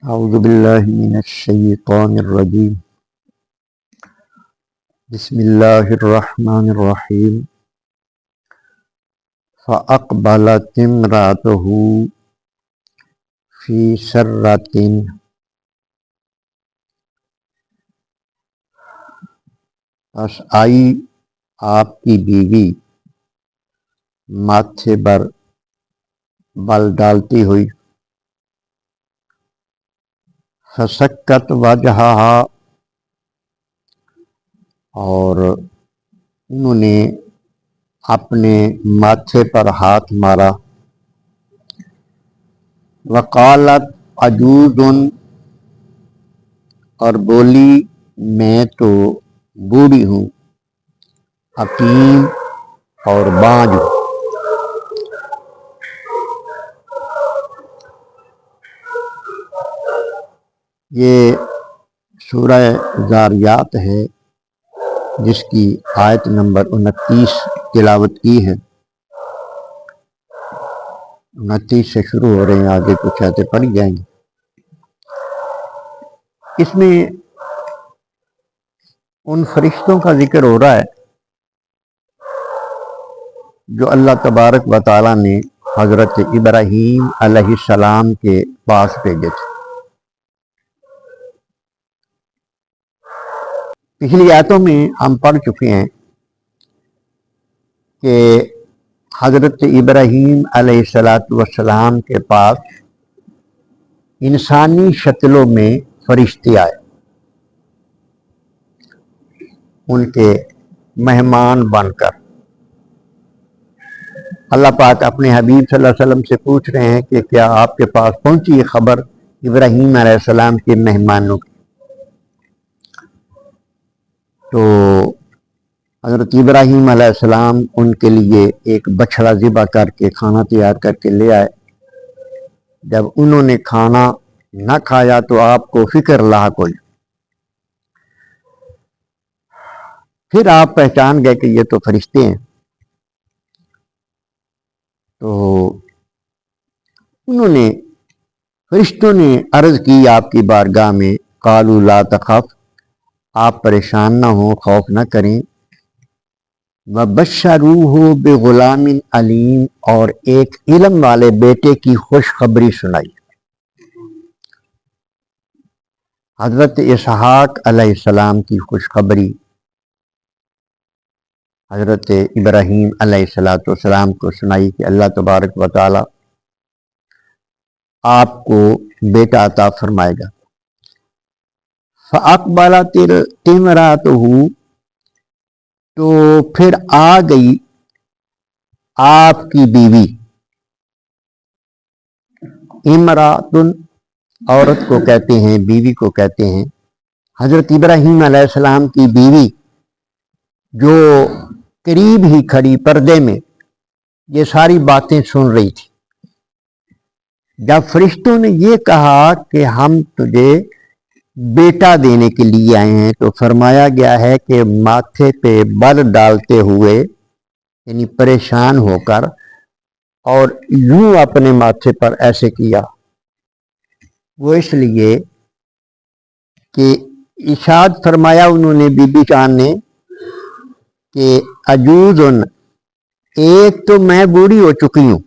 اعوذ باللہ من الشیطان الرجیم بسم اللہ الرحمن الرحیم فاقبلت امرأته فی سرۃ پس آئی آپ کی بیوی ماتھے پر بل ڈالتی ہوئی فسکت وجہہا اور انہوں نے اپنے ماتھے پر ہاتھ مارا وقالت عجوز اور بولی میں تو بوڑھی ہوں حکیم اور بانجھ ہوں۔ یہ سورہ ذاریات ہے جس کی آیت نمبر 29 تلاوت کی ہے۔ 29 سے شروع ہو رہے ہیں، آگے کچھ آیتیں پڑھی جائیں گی۔ اس میں ان فرشتوں کا ذکر ہو رہا ہے جو اللہ تبارک و تعالیٰ نے حضرت ابراہیم علیہ السلام کے پاس بھیجے تھے۔ پچھلی آیتوں میں ہم پڑھ چکے ہیں کہ حضرت ابراہیم علیہ السلام کے پاس انسانی شکلوں میں فرشتے آئے، ان کے مہمان بن کر۔ اللہ پاک اپنے حبیب صلی اللہ علیہ وسلم سے پوچھ رہے ہیں کہ کیا آپ کے پاس پہنچی یہ خبر ابراہیم علیہ السلام کے مہمانوں کی؟ تو حضرت ابراہیم علیہ السلام ان کے لیے ایک بچھڑا ذبح کر کے کھانا تیار کر کے لے آئے۔ جب انہوں نے کھانا نہ کھایا تو آپ کو فکر لاحق ہوئی، پھر آپ پہچان گئے کہ یہ تو فرشتے ہیں۔ تو انہوں نے فرشتوں نے عرض کی آپ کی بارگاہ میں، قالوا لا تخف، آپ پریشان نہ ہوں، خوف نہ کریں، وبشروہ بغلام علیم، اور ایک علم والے بیٹے کی خوشخبری سنائی۔ حضرت اسحاق علیہ السلام کی خوشخبری حضرت ابراہیم علیہ السلام کو سنائی کہ اللہ تبارک و تعالی آپ کو بیٹا عطا فرمائے گا۔ فَأَقْبَلَتِ امْرَأَتُهُ، تو پھر آ گئی آپ کی بیوی۔ امراتن عورت کو کہتے ہیں، بیوی کو کہتے ہیں۔ حضرت ابراہیم علیہ السلام کی بیوی جو قریب ہی کھڑی پردے میں یہ ساری باتیں سن رہی تھی۔ جب فرشتوں نے یہ کہا کہ ہم تجھے بیٹا دینے کے لیے آئے ہیں، تو فرمایا گیا ہے کہ ماتھے پہ بل ڈالتے ہوئے، یعنی پریشان ہو کر، اور یوں اپنے ماتھے پر ایسے کیا۔ وہ اس لیے کہ ارشاد فرمایا انہوں نے، بی بی جان نے، کہ عجوزن، ایک تو میں بوڑھی ہو چکی ہوں،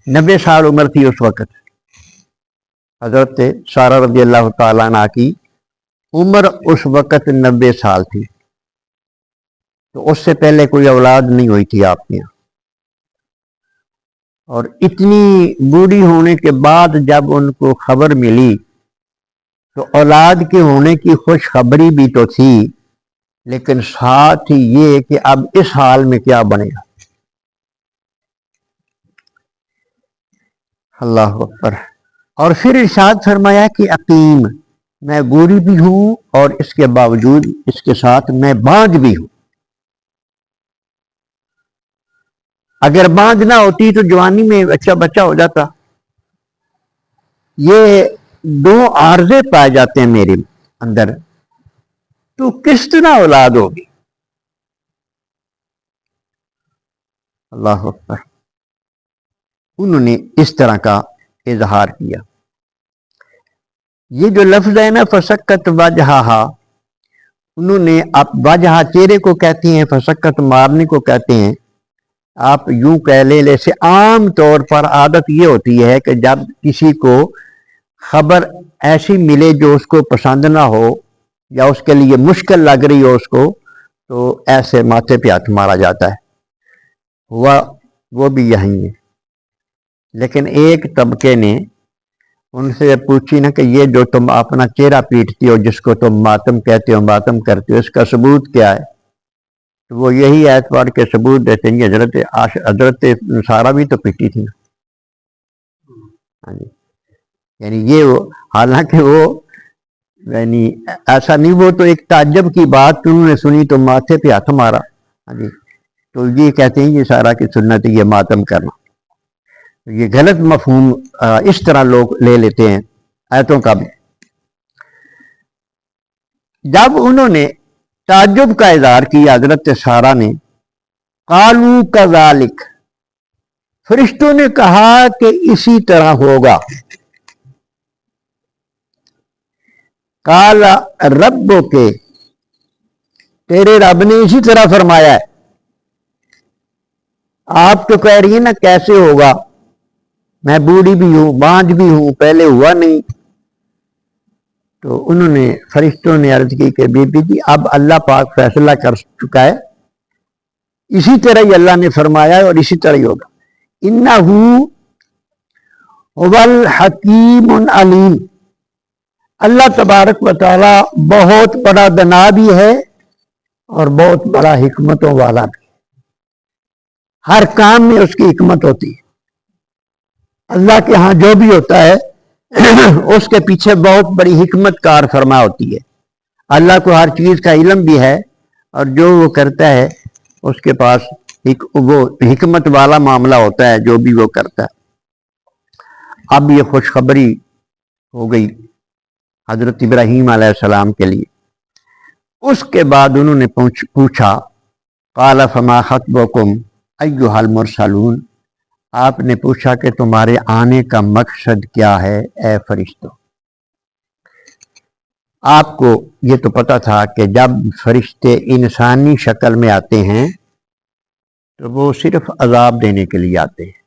90 سال عمر تھی اس وقت۔ حضرت سارہ رضی اللہ تعالیٰ عنہ کی عمر اس وقت 90 سال تھی، تو اس سے پہلے کوئی اولاد نہیں ہوئی تھی آپ کے یہاں۔ اور اتنی بوڑھی ہونے کے بعد جب ان کو خبر ملی تو اولاد کے ہونے کی خوشخبری بھی تو تھی، لیکن ساتھ ہی یہ کہ اب اس حال میں کیا بنے گا۔ اللہ اکبر۔ اور پھر ارشاد فرمایا کہ عقیم، میں بوڑھی بھی ہوں اور اس کے باوجود اس کے ساتھ میں بانجھ بھی ہوں۔ اگر بانجھ نہ ہوتی تو جوانی میں اچھا بچہ ہو جاتا۔ یہ دو عارضے پائے جاتے ہیں میرے اندر، تو کس طرح اولاد ہوگی۔ اللہ اکبر۔ انہوں نے اس طرح کا اظہار کیا۔ یہ جو لفظ ہے نا فسکت وجہہا، انہوں نے اب وجہ چہرے کو کہتے ہیں، فسکت مارنے کو کہتے ہیں۔ آپ یوں کہہ لیں، جیسے عام طور پر عادت یہ ہوتی ہے کہ جب کسی کو خبر ایسی ملے جو اس کو پسند نہ ہو یا اس کے لیے مشکل لگ رہی ہو اس کو، تو ایسے ماتھے پہ ہاتھ مارا جاتا ہے۔ وہ بھی یہی ہے۔ لیکن ایک طبقے نے ان سے پوچھی نا کہ یہ جو تم اپنا چہرہ پیٹتی ہو، جس کو تم ماتم کہتے ہو، ماتم کرتے ہو، اس کا ثبوت کیا ہے؟ تو وہ یہی آیت پڑھ کے ثبوت دیتے ہیں۔ حضرت سارہ بھی تو پیٹی تھی نا۔ ہاں جی، یعنی یہ حالانکہ وہ یعنی ایسا نہیں، وہ تو ایک تعجب کی بات انہوں نے سنی تو ماتھے پہ ہاتھ مارا۔ ہاں جی، تو یہ کہتے ہیں یہ سارا کی سنت ہے، یہ ماتم کرنا۔ یہ غلط مفہوم اس طرح لوگ لے لیتے ہیں آیتوں کا بھی۔ جب انہوں نے تعجب کا اظہار کیا حضرت سارہ نے، قالوا کذالک، فرشتوں نے کہا کہ اسی طرح ہوگا۔ قال ربک، تیرے رب نے اسی طرح فرمایا ہے۔ آپ تو کہہ رہی ہیں نا کیسے ہوگا، میں بوڑھی بھی ہوں، بانجھ بھی ہوں، پہلے ہوا نہیں۔ تو انہوں نے فرشتوں نے عرض کی کہ بی بی جی اب اللہ پاک فیصلہ کر چکا ہے، اسی طرح ہی اللہ نے فرمایا ہے اور اسی طرح ہی ہوگا۔ انہ هو الحکیم العلیم، اللہ تبارک و تعالی بہت بڑا دانا بھی ہے اور بہت بڑا حکمتوں والا بھی۔ ہر کام میں اس کی حکمت ہوتی ہے۔ اللہ کے ہاں جو بھی ہوتا ہے اس کے پیچھے بہت بڑی حکمت کار فرما ہوتی ہے۔ اللہ کو ہر چیز کا علم بھی ہے اور جو وہ کرتا ہے اس کے پاس وہ حکمت والا معاملہ ہوتا ہے جو بھی وہ کرتا ہے۔ اب یہ خوشخبری ہو گئی حضرت ابراہیم علیہ السلام کے لیے۔ اس کے بعد انہوں نے پوچھا قال فما خطبکم ایھا المرسلون، آپ نے پوچھا کہ تمہارے آنے کا مقصد کیا ہے اے فرشتوں؟ آپ کو یہ تو پتہ تھا کہ جب فرشتے انسانی شکل میں آتے ہیں تو وہ صرف عذاب دینے کے لیے آتے ہیں۔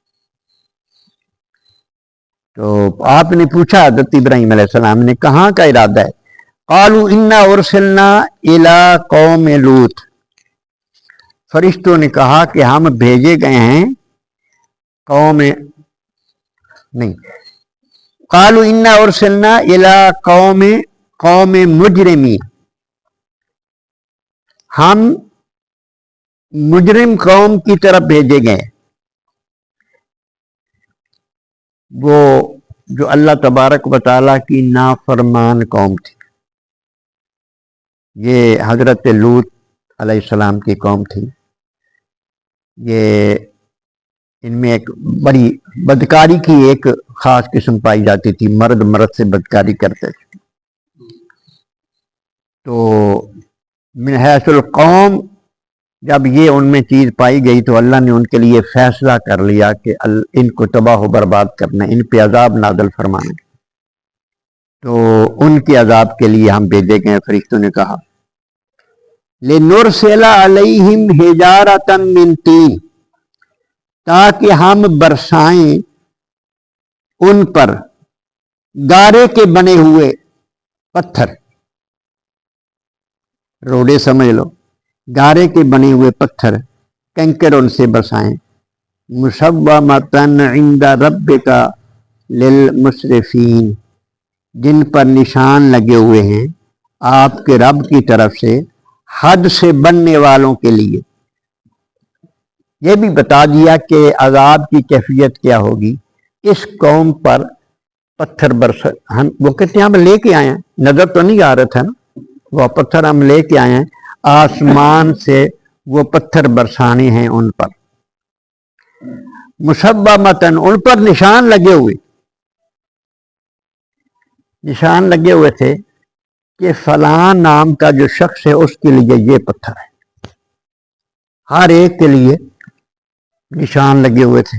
تو آپ نے پوچھا حضرت ابراہیم علیہ السلام نے کہاں کا ارادہ ہے؟ قالوا انا ارسلنا الی قوم لوط، فرشتوں نے کہا کہ ہم بھیجے گئے ہیں قالوا انا ارسلنا الی قوم مجرمین، ہم مجرم قوم کی طرف بھیجے گئے، وہ جو اللہ تبارک و تعالیٰ کی نافرمان قوم تھی۔ یہ حضرت لوط علیہ السلام کی قوم تھی۔ یہ ان میں ایک بڑی بدکاری کی ایک خاص قسم پائی جاتی تھی، مرد سے بدکاری کرتے تھے۔ تو من حیث القوم جب یہ ان میں چیز پائی گئی تو اللہ نے ان کے لیے فیصلہ کر لیا کہ ان کو تباہ و برباد کرنا، ان پہ عذاب نازل فرمانا۔ تو ان کے عذاب کے لیے ہم بھیجے گئے۔ فرشتوں نے کہا لِنُرْسِلَ عَلَيْهِمْ حِجَارَةً مِّن طِينٍ، تاکہ ہم برسائیں ان پر گارے کے بنے ہوئے پتھر، روڑے سمجھ لو، گارے کے بنے ہوئے پتھر، کنکر ان سے برسائیں، مُصَوَّمَةً عِندَ رَبِّكَ لِلْمُسْرِفِينَ، جن پر نشان لگے ہوئے ہیں آپ کے رب کی طرف سے حد سے بننے والوں کے لیے۔ یہ بھی بتا دیا کہ عذاب کی کیفیت کیا ہوگی۔ اس قوم پر پتھر وہ کہتے ہیں ہم لے کے آئے ہیں، نظر تو نہیں آ رہا تھا نا، وہ پتھر ہم لے کے آئے ہیں، آسمان سے وہ پتھر برسانے ہیں ان پر، مصومتاً، ان پر نشان لگے ہوئے تھے کہ فلاں نام کا جو شخص ہے اس کے لیے یہ پتھر ہے، ہر ایک کے لیے نشان لگے ہوئے تھے۔